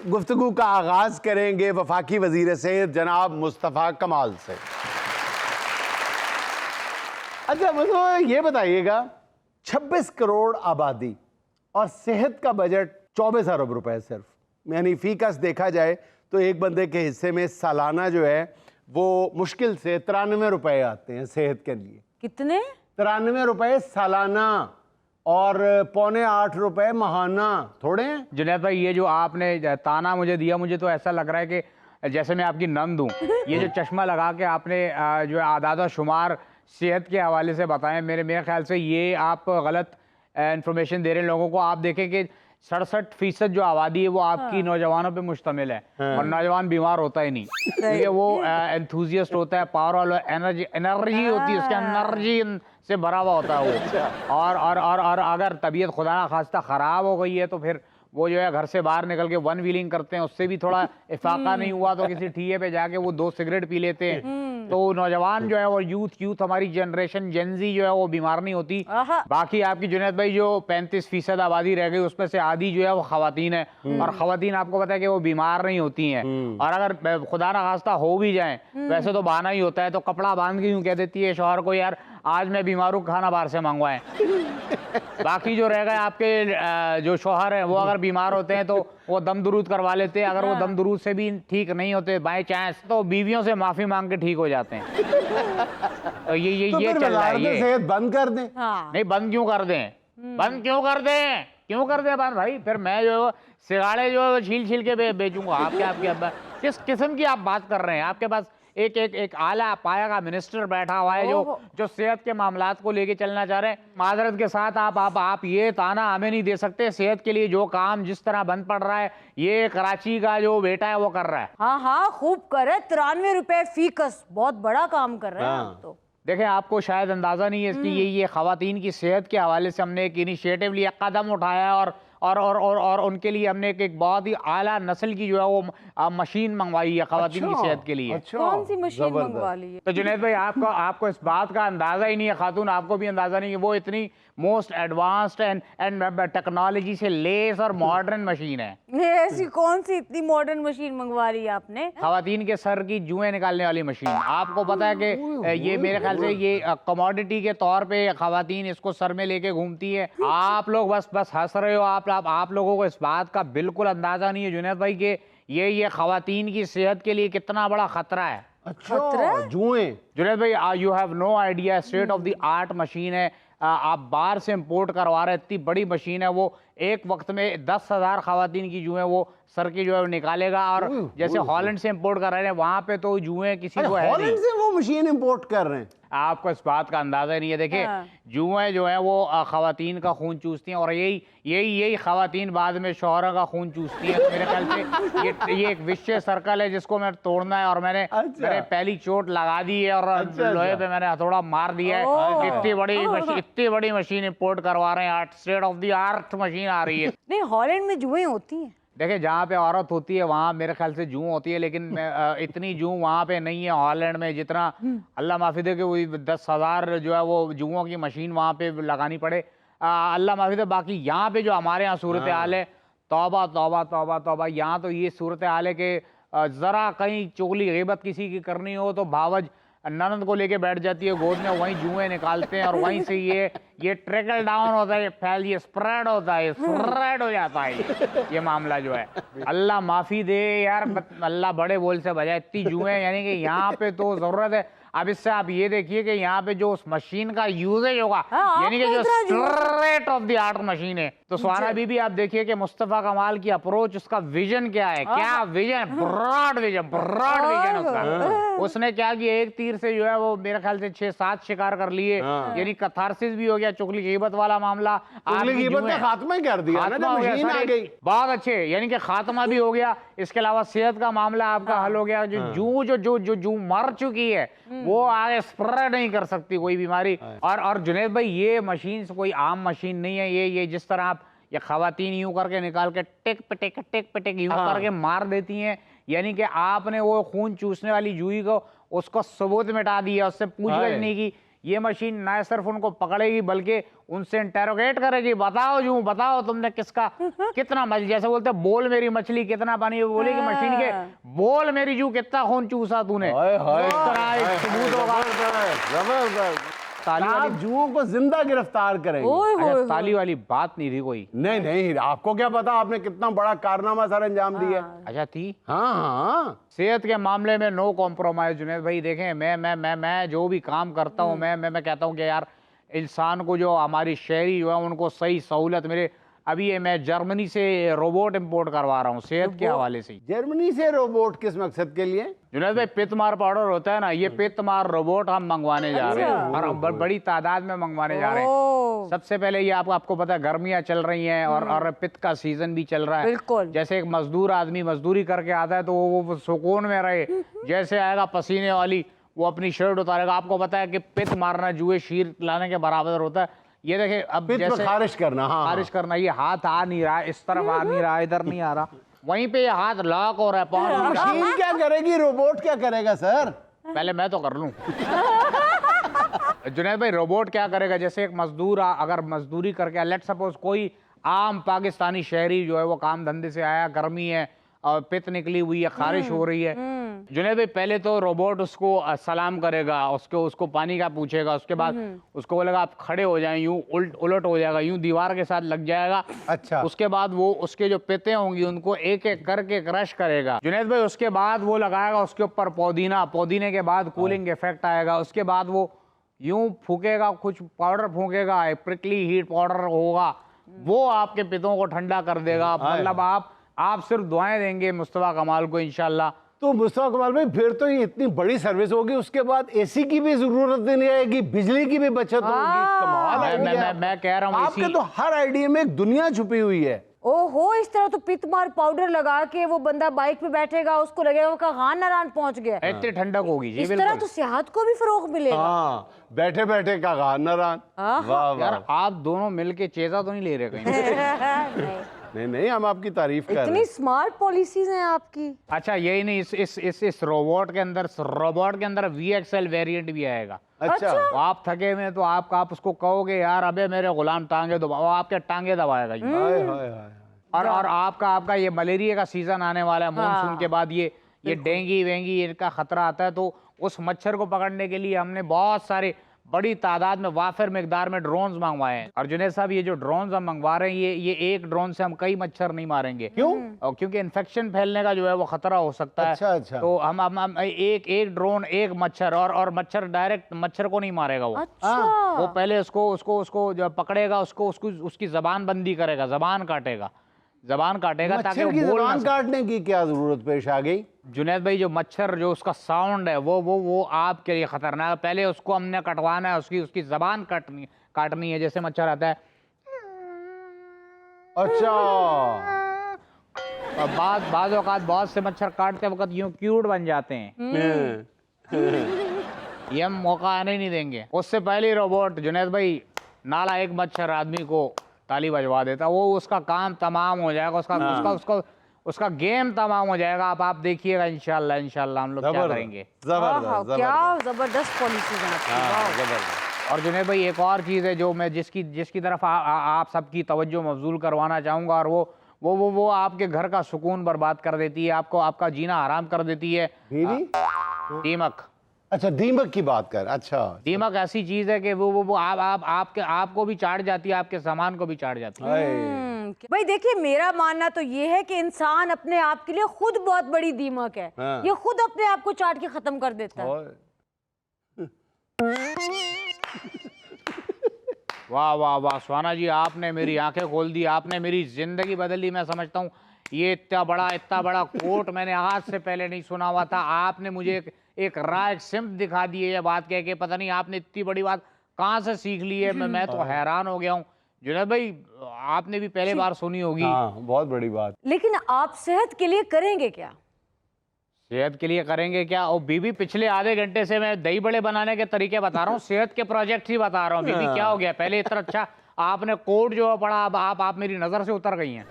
गुफ्तगू का आगाज करेंगे वफाकी वजीर सेहत जनाब मुस्तफ़ा कमाल से। अच्छा मुझे ये बताइएगा, 26 करोड़ आबादी और सेहत का बजट 24 अरब रुपए सिर्फ, यानी फीकस देखा जाए तो एक बंदे के हिस्से में सालाना जो है वो मुश्किल से 93 रुपए आते हैं सेहत के लिए। कितने? 93 रुपए सालाना और 7.25 रुपए महाना, थोड़े हैं? जुनैद भाई, ये जो आपने ताना मुझे दिया, मुझे तो ऐसा लग रहा है कि जैसे मैं आपकी नंद हूँ। ये जो चश्मा लगा के आपने जो आदाद शुमार सेहत के हवाले से बताएं, मेरे ख्याल से ये आप गलत इंफॉर्मेशन दे रहे हैं लोगों को। आप देखें कि 67% जो आबादी है वो आपकी नौजवानों पे मुश्तमिल है, और नौजवान बीमार होता ही नहीं, क्योंकि वो एंथुजियस्ट होता है, पावर वाला एनर्जी होती है, उसके एनर्जी से भरा हुआ होता है वो। और अगर तबीयत खुदा ना खास्ता ख़राब हो गई है तो फिर वो जो है घर से बाहर निकल के वन व्हीलिंग करते हैं, उससे भी थोड़ा इफाका नहीं हुआ तो किसी ठीए पे जाके वो 2 सिगरेट पी लेते हैं। तो नौजवान जो है वो यूथ हमारी जनरेशन जेनजी जो है वो बीमार नहीं होती। बाकी आपकी जुनैद भाई जो 35% आबादी रह गई उसमें से आधी जो है वो खवातीन है, और खवातीन आपको पता है कि वो बीमार नहीं होती हैं, और अगर खुदा ना खास्ता हो भी जाए वैसे तो बहाना ही होता है, तो कपड़ा बांध के यूँ कह देती है शौहर को, यार आज मैं बीमार हूँ, खाना बाहर से मंगवाएं। बाकी जो रह गए आपके जो शौहर हैं वो अगर बीमार होते हैं तो वो दम दुरूद करवा लेते हैं, अगर वो दम दुरूद से भी ठीक नहीं होते बाय चांस तो बीवियों से माफी मांग के ठीक हो जाते हैं। तो ये चल रहा है। ये सेहत बंद कर दें? नहीं, बंद क्यों कर दें? बंद क्यों कर दें? क्यों कर दें बंद भाई? फिर मैं जो सिगाड़े जो छील छील के बेचूंगा। आपके किस किस्म की आप बात कर रहे हैं? आपके पास एक आला पाया का मिनिस्टर बैठा हुआ है जो सेहत के मामलात को लेके चलना चाह रहे हैं। माजरत के साथ आप ये ताना हमें नहीं दे सकते। सेहत के लिए जो काम जिस तरह बंद पड़ रहा है ये कराची का जो बेटा है वो कर रहा है। हाँ खूब करे, 93 रुपए फीकस, बहुत बड़ा काम कर रहे हैं आप तो। देखें, आपको शायद अंदाजा नहीं है इसकी, ये खवातीन की सेहत के हवाले से हमने एक इनिशिएटिव लिया, कदम उठाया, और उनके लिए हमने एक बहुत ही आला नस्ल की जो है वो मशीन मंगवाई है खवातीन की सेहत के लिए। कौन सी मशीन मंगवा ली है? तो जुनैद भाई आपको इस बात का अंदाजा ही नहीं है, खातून आपको भी अंदाजा नहीं है, वो इतनी मोस्ट एडवांस्ड एंड टेक्नोलॉजी से लेस और मॉडर्न मशीन है। ऐसी कौन सी इतनी मॉडर्न मशीन मंगवा ली है आपने? खवातीन के सर की जुएं निकालने वाली मशीन। आपको पता है कि ये मेरे ख्याल से ये कमोडिटी के तौर पे खवातीन इसको सर में लेके घूमती है। आप लोग बस हंस रहे हो। आप लोगों को इस बात का बिल्कुल अंदाजा नहीं है जुनैद भाई के ये खवातीन की सेहत के लिए कितना बड़ा खतरा है। अच्छा, जुएं? जुनैद भाई you have no idea, state of the art machine है, आप बाहर से इंपोर्ट करवा रहे हैं, इतनी बड़ी मशीन है, वो एक वक्त में 10,000 खवातीन की जुएं वो सर की जो है निकालेगा। और जैसे हॉलैंड से इंपोर्ट कर रहे हैं वहां पे तो जुएं किसी को है नहीं। हॉलैंड से वो मशीन इंपोर्ट कर रहे हैं? आपको इस बात का अंदाजा नहीं है। देखिए जुएं जो है वो खवातीन का खून चूसती हैं, और यही खवातीन बाद में शौहरों का खून चूसती है। तो मेरे ख्याल से ये एक विशेष सर्कल है जिसको मैं तोड़ना है, और मैंने पहली चोट लगा दी है और लोहे पे मैंने हथौड़ा मार दिया है। इतनी बड़ी मशीन इंपोर्ट करवा रहे हैं, state of the art machine आ रही है। नहीं, हॉलैंड में जुएं होती हैं? देखिए, जहाँ पे औरत होती है वहाँ मेरे ख्याल से जूं होती है, लेकिन इतनी जूं वहाँ पे नहीं है हॉलैंड में जितना अल्लाह माफी दे के वही 10,000 जो है वो जुओं की मशीन वहाँ पे लगानी पड़े। अल्लाह माफी दे। बाकी यहाँ पे जो हमारे यहाँ सूरत हाल है, तौबा तौबा तौबा तौबा। यहाँ तो ये सूरत हाल है कि ज़रा कहीं चुगली ग़ीबत किसी की करनी हो तो भावज ननद को लेके बैठ जाती है गोद में, वहीं जुएं निकालते हैं, और वहीं से ये ट्रिकल डाउन होता है, ये स्प्रेड होता है, स्प्रेड हो जाता है ये मामला जो है। अल्लाह माफी दे यार, अल्लाह बड़े बोल से बजाय, इतनी जुएं, यानी कि यहाँ पे तो जरूरत है। अब इससे आप ये देखिए कि यहाँ पे जो उस मशीन का यूजेज होगा, यानी कि जो straight of the art machine है, तो सुहाना बीबी आप देखिए कि मुस्तफा कमाल की अप्रोच, उसका विजन क्या है, क्या विजन, ब्रॉड विजन उसका। उसने क्या किया, एक तीर से जो है वो मेरे ख्याल से 6-7 शिकार कर लिए, यानी कथारसिस भी हो गया, चुगली ग़ीबत वाला मामला, चुगली ग़ीबत का खात्मा कर दिया ना, मशीन आ गई, बहुत अच्छे, यानी कि खात्मा भी हो गया। इसके अलावा सेहत का मामला आपका हल हो गया। जो मर चुकी है वो आगे स्प्रेड नहीं कर सकती कोई बीमारी। और जुनैद भाई ये मशीन कोई आम मशीन नहीं है। ये जिस तरह आप ये खवातीन यूं करके निकाल के टिक पिटिक यूं करके मार देती हैं, यानी कि आपने वो खून चूसने वाली जूई को उसको सबूत मिटा दिया, उससे पूछताछ नहीं की, ये मशीन ना सिर्फ उनको पकड़ेगी बल्कि उनसे इंटेरोगेट करेगी, बताओ जू, बताओ तुमने किसका कितना मछली, जैसे बोलते हैं बोल मेरी मछली कितना पानी, वो बोलेगी मशीन के बोल मेरी जू कितना खून चूसा तूने। हाय हाय, इस तरह एक सबूत होगा। जबरदस्त। ताली वाली आप जुओं को जिंदा गिरफ्तार करेंगे। ओए अच्छा, होए ताली वाली बात नहीं थी कोई। नहीं नहीं, आपको क्या पता आपने कितना बड़ा कारनामा सर अंजाम दिया। अच्छा थी। हाँ हाँ, सेहत के मामले में नो कॉम्प्रोमाइज जुनैद भाई। देखें मैं जो भी काम करता हूँ मैं कहता हूँ कि यार इंसान को जो हमारी शहरी जो है उनको सही सहूलत मिले। अभी ये मैं जर्मनी से रोबोट इंपोर्ट करवा रहा हूँ सेहत के हवाले से। जर्मनी से रोबोट किस मकसद के लिए? जुनैद भाई पित्तमार पाउडर होता है ना, ये पित्तमार रोबोट हम मंगवाने जा रहे हैं और बड़ी तादाद में मंगवाने जा रहे हैं। ओ, सबसे पहले ये आपको पता है गर्मियां चल रही हैं और पित्त का सीजन भी चल रहा है। बिल्कुल। जैसे एक मजदूर आदमी मजदूरी करके आता है तो वो सुकून में रहे, जैसे आएगा पसीने वाली वो अपनी शर्ट उतारेगा। आपको पता है कि पित्त मारना जुए शीर लाने के बराबर होता है। ये देखे अब पित्त जैसे खारिज करना। हाँ खारिज करना, ये हाथ आ नहीं रहा, इस तरफ आ नहीं रहा, इधर नहीं आ रहा, वहीं पे ये हाथ लॉक हो रहा है, पहुंच नहीं रहा। मशीन क्या करेगी, रोबोट क्या करेगा सर? पहले मैं तो कर लूं। जुनैद भाई रोबोट क्या करेगा, जैसे एक मजदूर अगर मजदूरी करके लेट सपोज कोई आम पाकिस्तानी शहरी जो है वो काम धंधे से आया, गर्मी है और पित्त निकली हुई है, खारिश हो रही है, जुनैद भाई पहले तो रोबोट उसको सलाम करेगा, उसको पानी का पूछेगा, उसके बाद उसको बोलेगा आप खड़े हो जाएं, यूं उलट हो जाएगा, यूं दीवार के साथ लग जाएगा। अच्छा। उसके बाद वो उसके जो पिते होंगी उनको एक एक करके क्रश करेगा जुनैद भाई। उसके बाद वो लगाएगा उसके ऊपर पुदीने के बाद कूलिंग इफेक्ट आएगा। उसके बाद वो यूं फूकेगा, कुछ पाउडर फूकेगा, प्रिकली हीट पाउडर होगा, वो आपके पितों को ठंडा कर देगा। मतलब आप सिर्फ दुआएं देंगे मुस्तफा कमाल को इंशाल्लाह। तो मुस्तफा कमाल भाई फिर तो ये इतनी बड़ी सर्विस होगी, उसके बाद एसी की भी जरूरत नहीं आएगी, बिजली की भी बचत होगी। कमाल आइडिया। मैं कह रहा हूँ आपके तो हर आइडिया में एक दुनिया छुपी हुई है। ओहो, इस तरह तो पित्तमार पाउडर लगा के वो बंदा बाइक पे बैठेगा, उसको लगेगा कि हाँ नारायण पहुंच गया। इतनी ठंडक होगी जी। इस तरह बिल्कुल तो सेहत को भी फरोग मिलेगा। हाँ, बैठे बैठे का गानरान। वाह यार वाह। आप दोनों मिलके चेजा तो नहीं ले रहे कहीं? नहीं नहीं, हम आपकी तारीफ कर रहे इतनी हैं। स्मार्ट पॉलिसीज हैं आपकी। अच्छा यही नहीं, इस रोबोट के अंदर VXL वेरिएंट भी आएगा। अच्छा। तो आप थके हुए हैं तो आप उसको कहोगे यार अबे मेरे गुलाम टांगे दबा, वो आपके टांगे दबाएगा जी। हाय हाय हाय। और आपका ये मलेरिया का सीजन आने वाला है, मानसून के बाद ये डेंगू वेंगी इनका खतरा आता है। तो उस मच्छर को पकड़ने के लिए हमने बहुत सारे बड़ी तादाद में वाफिर मिकदार में ड्रोन्स मंगवाए हैं। और जुनैद साहब ये जो ड्रोन्स हम मंगवा रहे हैं ये एक ड्रोन से हम कई मच्छर नहीं मारेंगे। क्यों? और क्योंकि इन्फेक्शन फैलने का जो है वो खतरा हो सकता है। अच्छा अच्छा। तो हम एक ड्रोन एक मच्छर और मच्छर डायरेक्ट मच्छर को नहीं मारेगा वो। अच्छा। वो पहले उसको जो पकड़ेगा उसकी जबान बंदी करेगा, जबान काटेगा ताकि मच्छर वो की बोल ना जबान सके। काटने की क्या जरूरत पेश आ गई? जुनैद भाई जो मच्छर जो उसका साउंड है वो आपके लिए खतरनाक है। पहले उसको हमने कटवाना है, उसकी जबान काटनी है। जैसे मच्छर आता है अच्छा। और बाज़ औक़ात बहुत से मच्छर काटते वक्त यूं क्यूट बन जाते हैं। ये हम मौका आने ही नहीं देंगे। उससे पहले ही रोबोट जुनैद भाई नाला एक मच्छर आदमी को ताली बजवा देता, वो उसका काम तमाम हो जाएगा, उसका गेम तमाम हो जाएगा। आप देखिएगा इंशाल्लाह हम लोग क्या करेंगे। जबरदस्त क्या जबरदस्त पॉलिसीज हैं आपकी। जबरदस्त। और जुनैद भाई एक और चीज़ है जो मैं जिसकी तरफ आप सबकी तवज्जो मबजूल करवाना चाहूँगा, और वो आपके घर का सुकून बर्बाद कर देती है, आपका जीना हराम कर देती है। दीमक। अच्छा, दीमक की बात कर। अच्छा, दीमक ऐसी चीज है कि वो आपको भी चाट जाती है, आपके सामान को भी चाट जाती है। भाई देखिए, मेरा मानना तो ये है कि इंसान अपने आप के लिए खुद बहुत बड़ी दीमक है। हाँ। ये खुद अपने आप को चाट के खत्म कर देता है। वाह वाह वाह सुहाना जी, आपने मेरी आंखें खोल दी, आपने मेरी जिंदगी बदल दी। मैं समझता हूँ ये इतना बड़ा कोट मैंने आज से पहले नहीं सुना हुआ था। आपने मुझे एक राय सिम्त दिखा दी है ये बात कह के। पता नहीं आपने इतनी बड़ी बात कहाँ से सीख ली है। मैं तो हैरान हो गया हूँ। जुनैद भाई आपने भी पहले बार सुनी होगी। हाँ, बहुत बड़ी बात। लेकिन आप सेहत के लिए करेंगे क्या? सेहत के लिए करेंगे क्या? और बीबी पिछले आधे घंटे से मैं दही बड़े बनाने के तरीके बता रहा हूँ, सेहत के प्रोजेक्ट ही बता रहा हूँ। बीबी क्या हो गया? पहले इतना अच्छा आपने कोट जो है पढ़ा, अब आप मेरी नजर से उतर गई हैं।